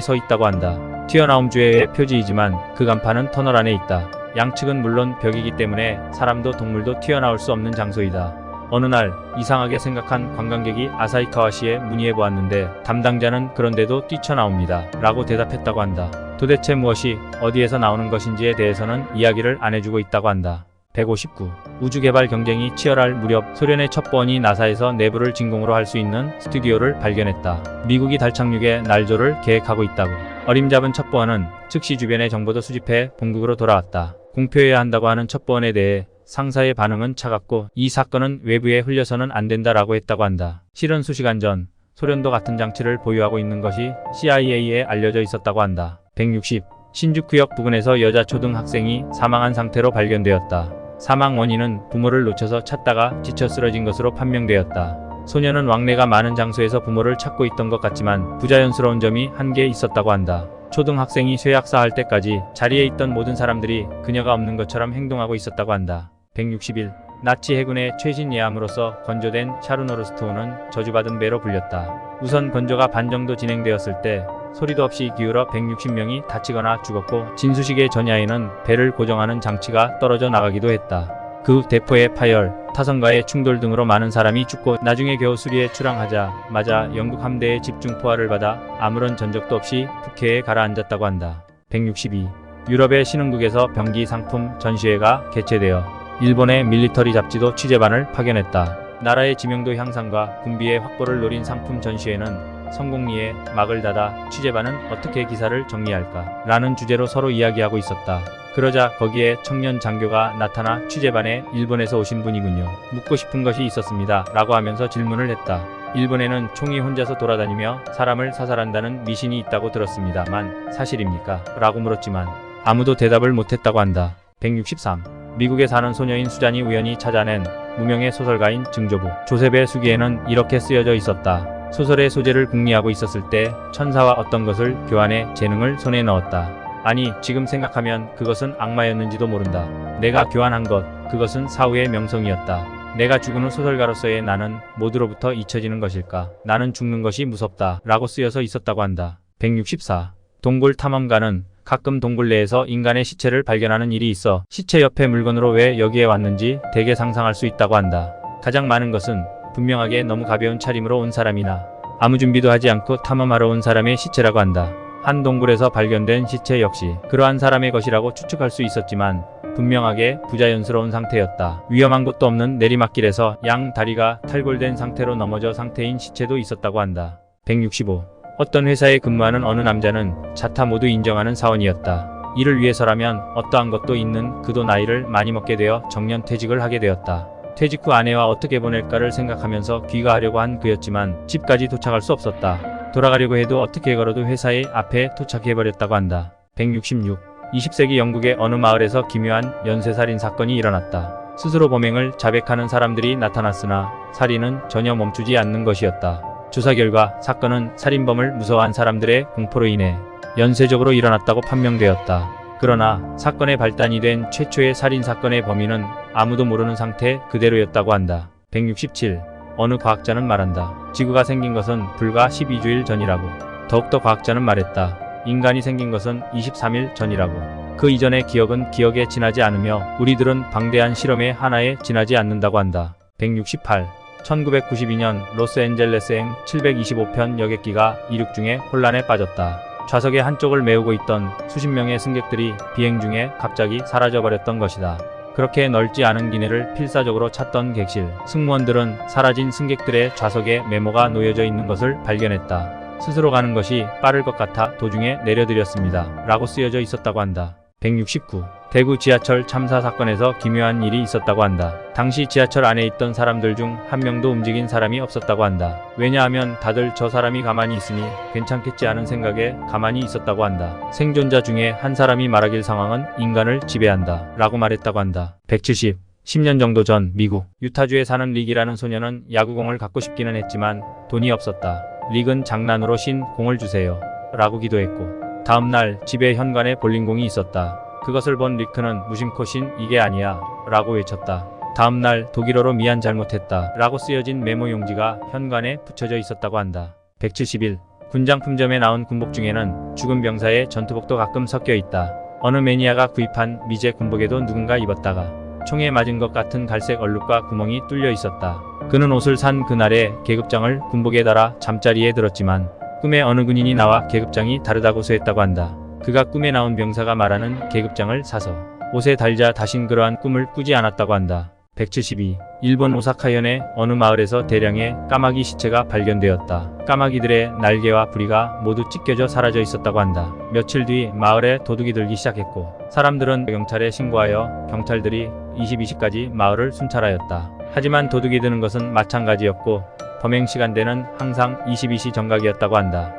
서 있다고 한다. 튀어나옴 주의의 표지이지만 그 간판은 터널 안에 있다. 양측은 물론 벽이기 때문에 사람도 동물도 튀어나올 수 없는 장소이다. 어느 날 이상하게 생각한 관광객이 아사히카와시에 문의해 보았는데 담당자는 그런데도 뛰쳐나옵니다. 라고 대답했다고 한다. 도대체 무엇이 어디에서 나오는 것인지에 대해서는 이야기를 안 해주고 있다고 한다. 159. 우주개발 경쟁이 치열할 무렵 소련의 첩보원이 나사에서 내부를 진공으로 할 수 있는 스튜디오를 발견했다. 미국이 달 착륙의 날조를 계획하고 있다고. 어림잡은 첩보원은 즉시 주변의 정보도 수집해 본국으로 돌아왔다. 공표해야 한다고 하는 첩보원에 대해 상사의 반응은 차갑고 이 사건은 외부에 흘려서는 안 된다라고 했다고 한다. 실은 수시간 전 소련도 같은 장치를 보유하고 있는 것이 CIA에 알려져 있었다고 한다. 160. 신주쿠역 부근에서 여자 초등학생이 사망한 상태로 발견되었다. 사망 원인은 부모를 놓쳐서 찾다가 지쳐 쓰러진 것으로 판명되었다. 소녀는 왕래가 많은 장소에서 부모를 찾고 있던 것 같지만 부자연스러운 점이 한 개 있었다고 한다. 초등학생이 쇠약사할 때까지 자리에 있던 모든 사람들이 그녀가 없는 것처럼 행동하고 있었다고 한다. 161. 나치 해군의 최신 예함으로서 건조된 샤르노르스트호는 저주받은 배로 불렸다. 우선 건조가 반 정도 진행되었을 때 소리도 없이 기울어 160명이 다치거나 죽었고 진수식의 전야에는 배를 고정하는 장치가 떨어져 나가기도 했다. 그 대포의 파열, 타선과의 충돌 등으로 많은 사람이 죽고 나중에 겨우 수리에 출항하자마자 영국 함대의 집중 포화를 받아 아무런 전적도 없이 북해에 가라앉았다고 한다. 162. 유럽의 신흥국에서 병기 상품 전시회가 개최되어 일본의 밀리터리 잡지도 취재반을 파견했다. 나라의 지명도 향상과 군비의 확보를 노린 상품 전시회는 성공리에 막을 닫아 취재반은 어떻게 기사를 정리할까? 라는 주제로 서로 이야기하고 있었다. 그러자 거기에 청년 장교가 나타나 취재반에 일본에서 오신 분이군요. 묻고 싶은 것이 있었습니다. 라고 하면서 질문을 했다. 일본에는 총이 혼자서 돌아다니며 사람을 사살한다는 미신이 있다고 들었습니다만 사실입니까? 라고 물었지만 아무도 대답을 못했다고 한다. 163. 미국에 사는 소녀인 수잔이 우연히 찾아낸 무명의 소설가인 증조부 조셉의 수기에는 이렇게 쓰여져 있었다. 소설의 소재를 궁리하고 있었을 때 천사와 어떤 것을 교환해 재능을 손에 넣었다. 아니 지금 생각하면 그것은 악마였는지도 모른다. 내가 교환한 것, 그것은 사후의 명성이었다. 내가 죽은 후 소설가로서의 나는 모두로부터 잊혀지는 것일까? 나는 죽는 것이 무섭다. 라고 쓰여져 있었다고 한다. 164. 동굴 탐험가는 가끔 동굴 내에서 인간의 시체를 발견하는 일이 있어 시체 옆에 물건으로 왜 여기에 왔는지 대개 상상할 수 있다고 한다. 가장 많은 것은 분명하게 너무 가벼운 차림으로 온 사람이나 아무 준비도 하지 않고 탐험하러 온 사람의 시체라고 한다. 한 동굴에서 발견된 시체 역시 그러한 사람의 것이라고 추측할 수 있었지만 분명하게 부자연스러운 상태였다. 위험한 곳도 없는 내리막길에서 양 다리가 탈골된 상태로 넘어져 상태인 시체도 있었다고 한다. 165. 어떤 회사에 근무하는 어느 남자는 자타 모두 인정하는 사원이었다. 이를 위해서라면 어떠한 것도 있는 그도 나이를 많이 먹게 되어 정년 퇴직을 하게 되었다. 퇴직 후 아내와 어떻게 보낼까를 생각하면서 귀가하려고 한 그였지만 집까지 도착할 수 없었다. 돌아가려고 해도 어떻게 걸어도 회사의 앞에 도착해버렸다고 한다. 166. 20세기 영국의 어느 마을에서 기묘한 연쇄살인 사건이 일어났다. 스스로 범행을 자백하는 사람들이 나타났으나 살인은 전혀 멈추지 않는 것이었다. 조사 결과 사건은 살인범을 무서워한 사람들의 공포로 인해 연쇄적으로 일어났다고 판명되었다. 그러나 사건의 발단이 된 최초의 살인사건의 범인은 아무도 모르는 상태 그대로였다고 한다. 167. 어느 과학자는 말한다. 지구가 생긴 것은 불과 12주일 전이라고. 더욱더 과학자는 말했다. 인간이 생긴 것은 23일 전이라고. 그 이전의 기억은 기억에 지나지 않으며 우리들은 방대한 실험의 하나에 지나지 않는다고 한다. 168. 1992년 로스앤젤레스행 725편 여객기가 이륙 중에 혼란에 빠졌다. 좌석의 한쪽을 메우고 있던 수십 명의 승객들이 비행 중에 갑자기 사라져버렸던 것이다. 그렇게 넓지 않은 기내를 필사적으로 찾던 객실 승무원들은 사라진 승객들의 좌석에 메모가 놓여져 있는 것을 발견했다. 스스로 가는 것이 빠를 것 같아 도중에 내려드렸습니다. 라고 쓰여져 있었다고 한다. 169. 대구 지하철 참사 사건에서 기묘한 일이 있었다고 한다. 당시 지하철 안에 있던 사람들 중 한 명도 움직인 사람이 없었다고 한다. 왜냐하면 다들 저 사람이 가만히 있으니 괜찮겠지 하는 생각에 가만히 있었다고 한다. 생존자 중에 한 사람이 말하길 상황은 인간을 지배한다. 라고 말했다고 한다. 170. 10년 정도 전 미국 유타주에 사는 릭이라는 소녀는 야구공을 갖고 싶기는 했지만 돈이 없었다. 릭은 장난으로 신 공을 주세요. 라고 기도했고 다음날 집에 현관에 볼링공이 있었다. 그것을 본 리크는 무심코 신 이게 아니야 라고 외쳤다. 다음날 독일어로 미안 잘못했다 라고 쓰여진 메모 용지가 현관에 붙여져 있었다고 한다. 171. 군장품점에 나온 군복 중에는 죽은 병사의 전투복도 가끔 섞여 있다. 어느 매니아가 구입한 미제 군복에도 누군가 입었다가 총에 맞은 것 같은 갈색 얼룩과 구멍이 뚫려 있었다. 그는 옷을 산 그날에 계급장을 군복에 달아 잠자리에 들었지만 꿈에 어느 군인이 나와 계급장이 다르다고 소했다고 한다. 그가 꿈에 나온 병사가 말하는 계급장을 사서 옷에 달자 다신 그러한 꿈을 꾸지 않았다고 한다. 172. 일본 오사카현의 어느 마을에서 대량의 까마귀 시체가 발견되었다. 까마귀들의 날개와 부리가 모두 찢겨져 사라져 있었다고 한다. 며칠 뒤 마을에 도둑이 들기 시작했고 사람들은 경찰에 신고하여 경찰들이 22시까지 마을을 순찰하였다. 하지만 도둑이 드는 것은 마찬가지였고 범행 시간대는 항상 22시 정각이었다고 한다.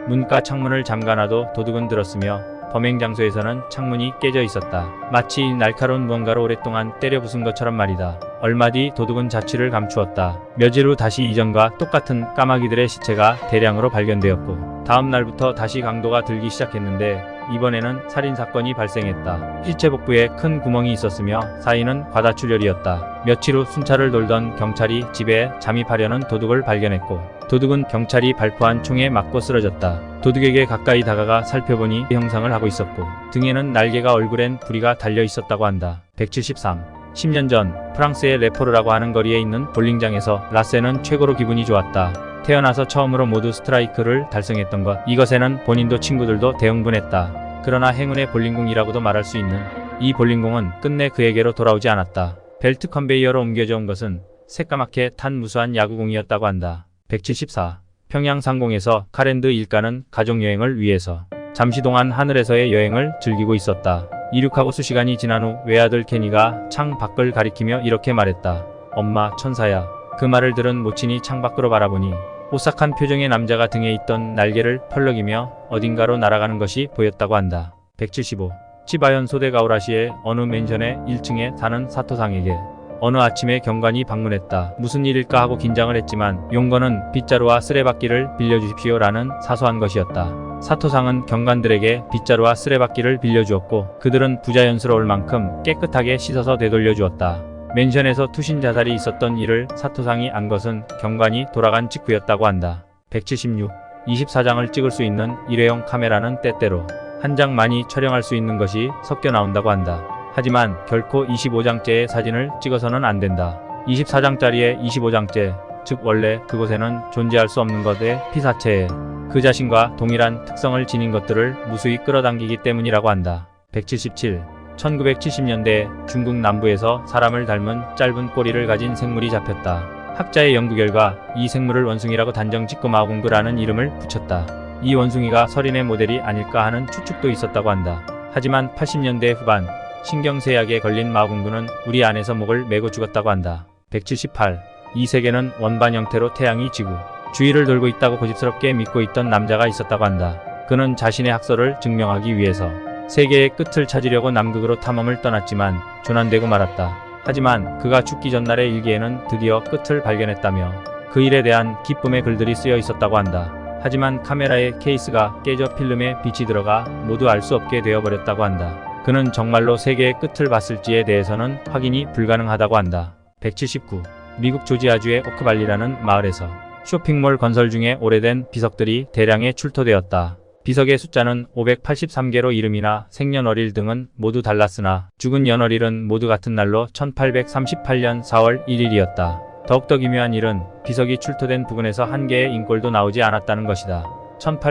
문과 창문을 잠가놔도 도둑은 들었으며 범행 장소에서는 창문이 깨져 있었다. 마치 날카로운 무언가로 오랫동안 때려 부순 것처럼 말이다. 얼마 뒤 도둑은 자취를 감추었다. 며칠 후 다시 이전과 똑같은 까마귀들의 시체가 대량으로 발견되었고 다음 날부터 다시 강도가 들기 시작했는데 이번에는 살인사건이 발생했다. 시체 복부에 큰 구멍이 있었으며 사인은 과다출혈이었다. 며칠 후 순찰을 돌던 경찰이 집에 잠입하려는 도둑을 발견했고 도둑은 경찰이 발포한 총에 맞고 쓰러졌다. 도둑에게 가까이 다가가 살펴보니 형상을 하고 있었고 등에는 날개가 얼굴엔 부리가 달려 있었다고 한다. 173. 10년 전 프랑스의 레포르라고 하는 거리에 있는 볼링장에서 라세는 최고로 기분이 좋았다. 태어나서 처음으로 모두 스트라이크를 달성했던 것. 이것에는 본인도 친구들도 대흥분했다. 그러나 행운의 볼링공이라고도 말할 수 있는 이 볼링공은 끝내 그에게로 돌아오지 않았다. 벨트 컨베이어로 옮겨져 온 것은 새까맣게 탄 무수한 야구공이었다고 한다. 174. 평양 상공에서 카렌드 일가는 가족여행을 위해서 잠시 동안 하늘에서의 여행을 즐기고 있었다. 이륙하고 수시간이 지난 후 외아들 케니가 창 밖을 가리키며 이렇게 말했다. 엄마, 천사야. 그 말을 들은 모친이 창밖으로 바라보니 오싹한 표정의 남자가 등에 있던 날개를 펄럭이며 어딘가로 날아가는 것이 보였다고 한다. 175. 치바현 소대가오라시의 어느 맨션의 1층에 사는 사토상에게 어느 아침에 경관이 방문했다. 무슨 일일까 하고 긴장을 했지만 용건은 빗자루와 쓰레받기를 빌려주십시오 라는 사소한 것이었다. 사토상은 경관들에게 빗자루와 쓰레받기를 빌려주었고 그들은 부자연스러울 만큼 깨끗하게 씻어서 되돌려 주었다. 맨션에서 투신 자살이 있었던 일을 사토상이 안 것은 경관이 돌아간 직후였다고 한다. 176. 24장을 찍을 수 있는 일회용 카메라는 때때로 한 장 많이 촬영할 수 있는 것이 섞여 나온다고 한다. 하지만 결코 25장째의 사진을 찍어서는 안 된다. 24장짜리의 25장째, 즉 원래 그곳에는 존재할 수 없는 것의 피사체에 그 자신과 동일한 특성을 지닌 것들을 무수히 끌어당기기 때문이라고 한다. 177. 1970년대 중국 남부에서 사람을 닮은 짧은 꼬리를 가진 생물이 잡혔다. 학자의 연구 결과 이 생물을 원숭이라고 단정 짓고 마공그라는 이름을 붙였다. 이 원숭이가 서린의 모델이 아닐까 하는 추측도 있었다고 한다. 하지만 80년대 후반 신경쇠약에 걸린 마공그는 우리 안에서 목을 메고 죽었다고 한다. 178. 이 세계는 원반 형태로 태양이 지구 주위를 돌고 있다고 고집스럽게 믿고 있던 남자가 있었다고 한다. 그는 자신의 학설을 증명하기 위해서 세계의 끝을 찾으려고 남극으로 탐험을 떠났지만 조난되고 말았다. 하지만 그가 죽기 전날의 일기에는 드디어 끝을 발견했다며 그 일에 대한 기쁨의 글들이 쓰여 있었다고 한다. 하지만 카메라의 케이스가 깨져 필름에 빛이 들어가 모두 알 수 없게 되어버렸다고 한다. 그는 정말로 세계의 끝을 봤을지에 대해서는 확인이 불가능하다고 한다. 179. 미국 조지아주의 오크발리라는 마을에서 쇼핑몰 건설 중에 오래된 비석들이 대량에 출토되었다. 비석의 숫자는 583개로 이름이나 생년월일 등은 모두 달랐으나 죽은 연월일은 모두 같은 날로 1838년 4월 1일이었다. 더욱더 기묘한 일은 비석이 출토된 부근에서 한 개의 인골도 나오지 않았다는 것이다.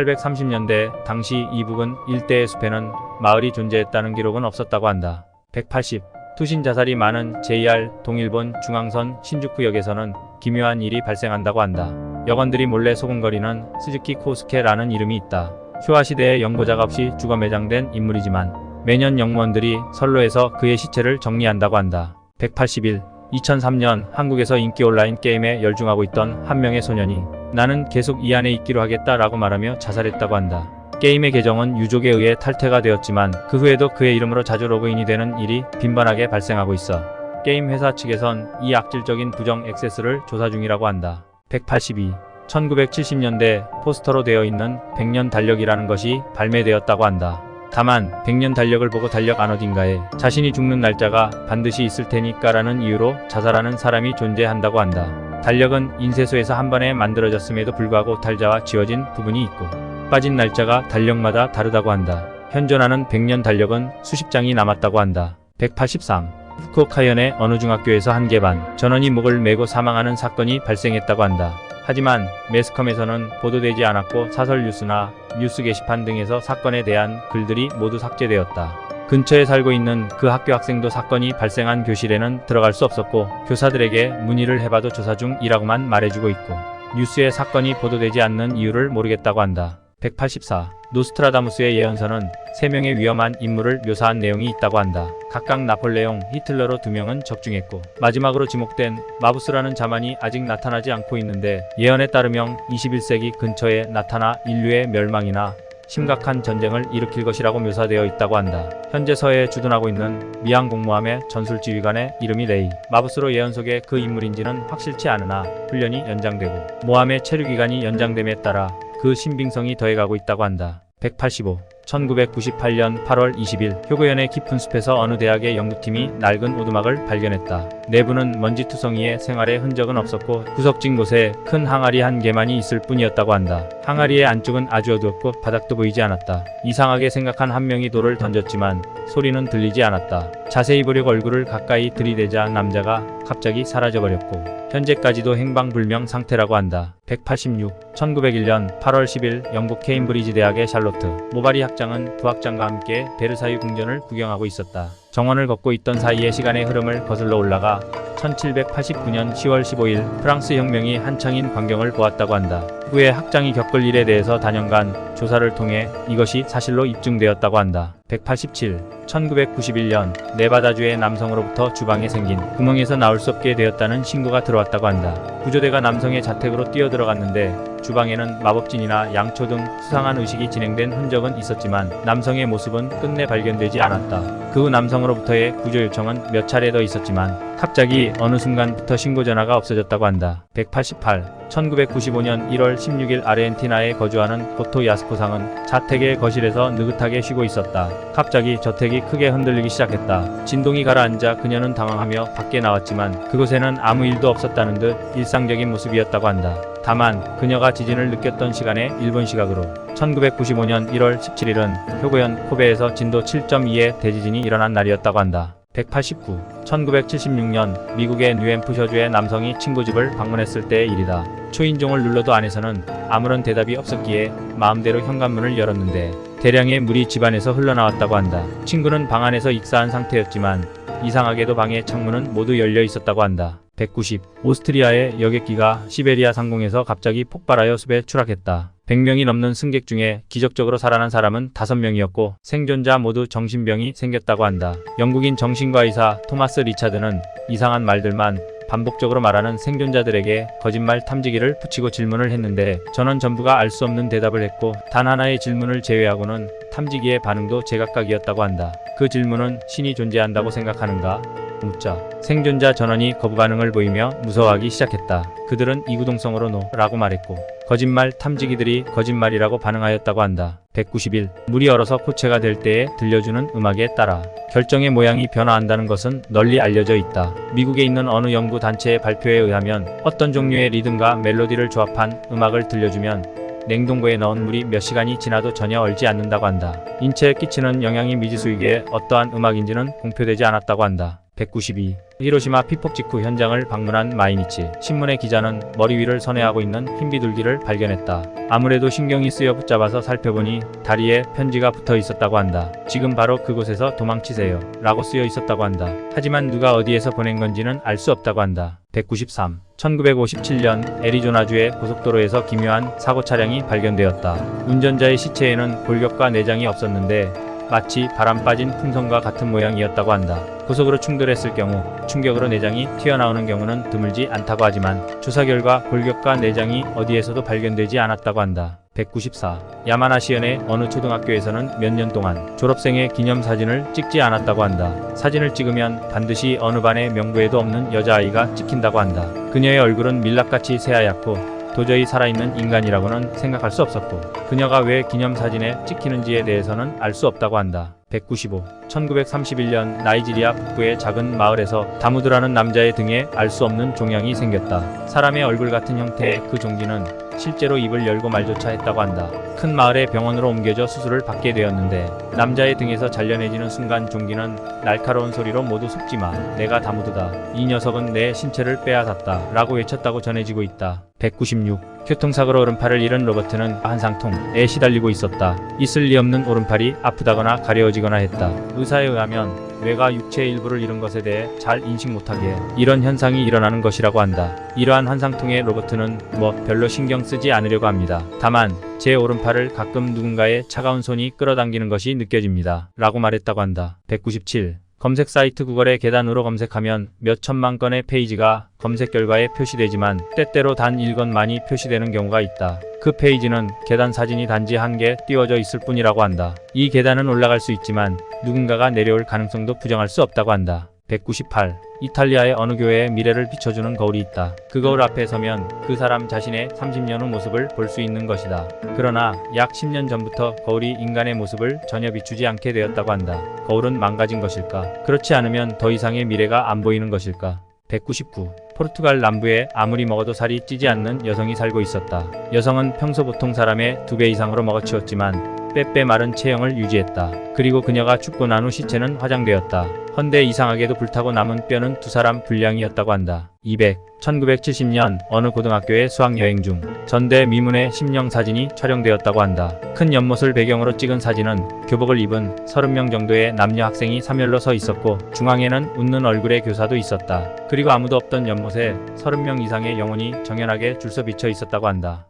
1830년대 당시 이 부근 일대의 숲에는 마을이 존재했다는 기록은 없었다고 한다. 180. 투신 자살이 많은 JR 동일본 중앙선 신주쿠역에서는 기묘한 일이 발생한다고 한다. 여건들이 몰래 소근거리는 스즈키 코스케라는 이름이 있다. 쇼와 시대의 연고자가 없이 죽어 매장된 인물이지만 매년 영무원들이 선로에서 그의 시체를 정리한다고 한다. 181. 2003년 한국에서 인기 온라인 게임에 열중하고 있던 한 명의 소년이 나는 계속 이 안에 있기로 하겠다 라고 말하며 자살했다고 한다. 게임의 계정은 유족에 의해 탈퇴가 되었지만 그 후에도 그의 이름으로 자주 로그인이 되는 일이 빈번하게 발생하고 있어 게임 회사 측에선 이 악질적인 부정 액세스를 조사 중이라고 한다. 182. 1970년대 포스터로 되어 있는 100년 달력이라는 것이 발매되었다고 한다. 다만 100년 달력을 보고 달력 안 어딘가에 자신이 죽는 날짜가 반드시 있을 테니까 라는 이유로 자살하는 사람이 존재한다고 한다. 달력은 인쇄소에서 한 번에 만들어졌음에도 불구하고 탈자와 지워진 부분이 있고 빠진 날짜가 달력마다 다르다고 한다. 현존하는 100년 달력은 수십 장이 남았다고 한다. 183. 후쿠오카현의 어느 중학교에서 한 개 반 전원이 목을 메고 사망하는 사건이 발생했다고 한다. 하지만 매스컴에서는 보도되지 않았고 사설 뉴스나 뉴스 게시판 등에서 사건에 대한 글들이 모두 삭제되었다. 근처에 살고 있는 그 학교 학생도 사건이 발생한 교실에는 들어갈 수 없었고 교사들에게 문의를 해봐도 조사 중이라고만 말해주고 있고 뉴스에 사건이 보도되지 않는 이유를 모르겠다고 한다. 184. 노스트라다무스의 예언서는 3명의 위험한 인물을 묘사한 내용이 있다고 한다. 각각 나폴레옹, 히틀러로 2명은 적중했고 마지막으로 지목된 마부스라는 자만이 아직 나타나지 않고 있는데 예언에 따르면 21세기 근처에 나타나 인류의 멸망이나 심각한 전쟁을 일으킬 것이라고 묘사되어 있다고 한다. 현재 서해에 주둔하고 있는 미항 공모함의 전술지휘관의 이름이 레이 마부스로 예언 속의 그 인물인지는 확실치 않으나 훈련이 연장되고 모함의 체류기간이 연장됨에 따라 그 신빙성이 더해가고 있다고 한다. 185. 1998년 8월 20일 효고현의 깊은 숲에서 어느 대학의 연구팀이 낡은 오두막을 발견했다. 내부는 먼지투성이에 생활의 흔적은 없었고 구석진 곳에 큰 항아리 한 개만이 있을 뿐이었다고 한다. 항아리의 안쪽은 아주 어두웠고 바닥도 보이지 않았다. 이상하게 생각한 한 명이 돌을 던졌지만 소리는 들리지 않았다. 자세히 보려고 얼굴을 가까이 들이대자 남자가 갑자기 사라져버렸고 현재까지도 행방불명 상태라고 한다. 186. 1901년 8월 10일 영국 케임브리지 대학의 샬로트 모바리 학장은 부학장과 함께 베르사유 궁전을 구경하고 있었다. 정원을 걷고 있던 사이에 시간의 흐름을 거슬러 올라가 1789년 10월 15일 프랑스 혁명이 한창인 광경을 보았다고 한다. 후에 학장이 겪을 일에 대해서 단연간 조사를 통해 이것이 사실로 입증되었다고 한다. 187. 1991년 네바다주의 남성으로부터 주방에 생긴 구멍에서 나올 수 없게 되었다는 신고가 들어왔다고 한다. 구조대가 남성의 자택으로 뛰어들어갔는데 주방에는 마법진이나 양초 등 수상한 의식이 진행된 흔적은 있었지만 남성의 모습은 끝내 발견되지 않았다. 그 후 남성으로부터의 구조 요청은 몇 차례 더 있었지만 갑자기 어느 순간부터 신고 전화가 없어졌다고 한다. 188. 1995년 1월 16일 아르헨티나에 거주하는 고토 야스코상은 자택의 거실에서 느긋하게 쉬고 있었다. 갑자기 저택이 크게 흔들리기 시작했다. 진동이 가라앉아 그녀는 당황하며 밖에 나왔지만 그곳에는 아무 일도 없었다는 듯 일상적인 모습이었다고 한다. 다만 그녀가 지진을 느꼈던 시간의 일본 시각으로 1995년 1월 17일은 효고현 코베에서 진도 7.2의 대지진이 일어난 날이었다고 한다. 189. 1976년 미국의 뉴햄프셔주의 남성이 친구 집을 방문했을 때의 일이다. 초인종을 눌러도 안에서는 아무런 대답이 없었기에 마음대로 현관문을 열었는데 대량의 물이 집안에서 흘러나왔다고 한다. 친구는 방 안에서 익사한 상태였지만 이상하게도 방의 창문은 모두 열려 있었다고 한다. 190. 오스트리아의 여객기가 시베리아 상공에서 갑자기 폭발하여 숲에 추락했다. 100명이 넘는 승객 중에 기적적으로 살아난 사람은 5명이었고 생존자 모두 정신병이 생겼다고 한다. 영국인 정신과 의사 토마스 리차드는 이상한 말들만 반복적으로 말하는 생존자들에게 거짓말 탐지기를 붙이고 질문을 했는데 전원 전부가 알 수 없는 대답을 했고 단 하나의 질문을 제외하고는 탐지기의 반응도 제각각이었다고 한다. 그 질문은 신이 존재한다고 생각하는가? 묻자 생존자 전원이 거부 반응을 보이며 무서워하기 시작했다. 그들은 이구동성으로 노라고 말했고 거짓말 탐지기들이 거짓말이라고 반응하였다고 한다. 191. 물이 얼어서 코체가 될 때에 들려주는 음악에 따라 결정의 모양이 변화한다는 것은 널리 알려져 있다. 미국에 있는 어느 연구 단체의 발표에 의하면 어떤 종류의 리듬과 멜로디를 조합한 음악을 들려주면 냉동고에 넣은 물이 몇 시간이 지나도 전혀 얼지 않는다고 한다. 인체에 끼치는 영향이 미지수이기에 어떠한 음악인지는 공표되지 않았다고 한다. 192. 히로시마 피폭 직후 현장을 방문한 마이니치 신문의 기자는 머리 위를 선회하고 있는 흰 비둘기를 발견했다. 아무래도 신경이 쓰여 붙잡아서 살펴보니 다리에 편지가 붙어 있었다고 한다. 지금 바로 그곳에서 도망치세요 라고 쓰여 있었다고 한다. 하지만 누가 어디에서 보낸 건지는 알 수 없다고 한다. 193. 1957년 애리조나주의 고속도로에서 기묘한 사고 차량이 발견되었다. 운전자의 시체에는 골격과 내장이 없었는데 마치 바람 빠진 풍선과 같은 모양이었다고 한다. 고속으로 충돌했을 경우 충격으로 내장이 튀어나오는 경우는 드물지 않다고 하지만 조사 결과 골격과 내장이 어디에서도 발견되지 않았다고 한다. 194. 야마나시현의 어느 초등학교에서는 몇 년 동안 졸업생의 기념사진을 찍지 않았다고 한다. 사진을 찍으면 반드시 어느 반의 명부에도 없는 여자아이가 찍힌다고 한다. 그녀의 얼굴은 밀랍같이 새하얗고 도저히 살아있는 인간이라고는 생각할 수 없었고 그녀가 왜 기념사진에 찍히는지에 대해서는 알 수 없다고 한다. 195. 1931년 나이지리아 북부의 작은 마을에서 다무드라는 남자의 등에 알 수 없는 종양이 생겼다. 사람의 얼굴 같은 형태의 그 종기는 실제로 입을 열고 말조차 했다고 한다. 큰 마을의 병원으로 옮겨져 수술을 받게 되었는데 남자의 등에서 잘려내지는 순간 종기는 날카로운 소리로 모두 속지마 내가 다무드다. 이 녀석은 내 신체를 빼앗았다 라고 외쳤다고 전해지고 있다. 196. 교통사고로 오른팔을 잃은 로버트는 한상통에 시달리고 있었다. 있을 리 없는 오른팔이 아프다거나 가려워지거나 했다. 의사에 의하면 뇌가 육체의 일부를 잃은 것에 대해 잘 인식 못하게 이런 현상이 일어나는 것이라고 한다. 이러한 환상통에 로버트는 별로 신경 쓰지 않으려고 합니다. 다만 제 오른팔을 가끔 누군가의 차가운 손이 끌어당기는 것이 느껴집니다. 라고 말했다고 한다. 197. 검색 사이트 구글의 계단으로 검색하면 몇 천만 건의 페이지가 검색 결과에 표시되지만 때때로 단 1건만이 표시되는 경우가 있다. 그 페이지는 계단 사진이 단지 한 개 띄워져 있을 뿐이라고 한다. 이 계단은 올라갈 수 있지만 누군가가 내려올 가능성도 부정할 수 없다고 한다. 198. 이탈리아의 어느 교회에 미래를 비춰주는 거울이 있다. 그 거울 앞에 서면 그 사람 자신의 30년 후 모습을 볼 수 있는 것이다. 그러나 약 10년 전부터 거울이 인간의 모습을 전혀 비추지 않게 되었다고 한다. 거울은 망가진 것일까? 그렇지 않으면 더 이상의 미래가 안 보이는 것일까? 199. 포르투갈 남부에 아무리 먹어도 살이 찌지 않는 여성이 살고 있었다. 여성은 평소 보통 사람의 2배 이상으로 먹어치웠지만 빼빼 마른 체형을 유지했다. 그리고 그녀가 죽고 난 후 시체는 화장되었다. 헌데 이상하게도 불타고 남은 뼈는 2사람 분량이었다고 한다. 200. 1970년 어느 고등학교의 수학여행 중 전대미문의 심령 사진이 촬영되었다고 한다. 큰 연못을 배경으로 찍은 사진은 교복을 입은 30명 정도의 남녀 학생이 사멸로 서 있었고 중앙에는 웃는 얼굴의 교사도 있었다. 그리고 아무도 없던 연못에 30명 이상의 영혼이 정연하게 줄서 비쳐 있었다고 한다.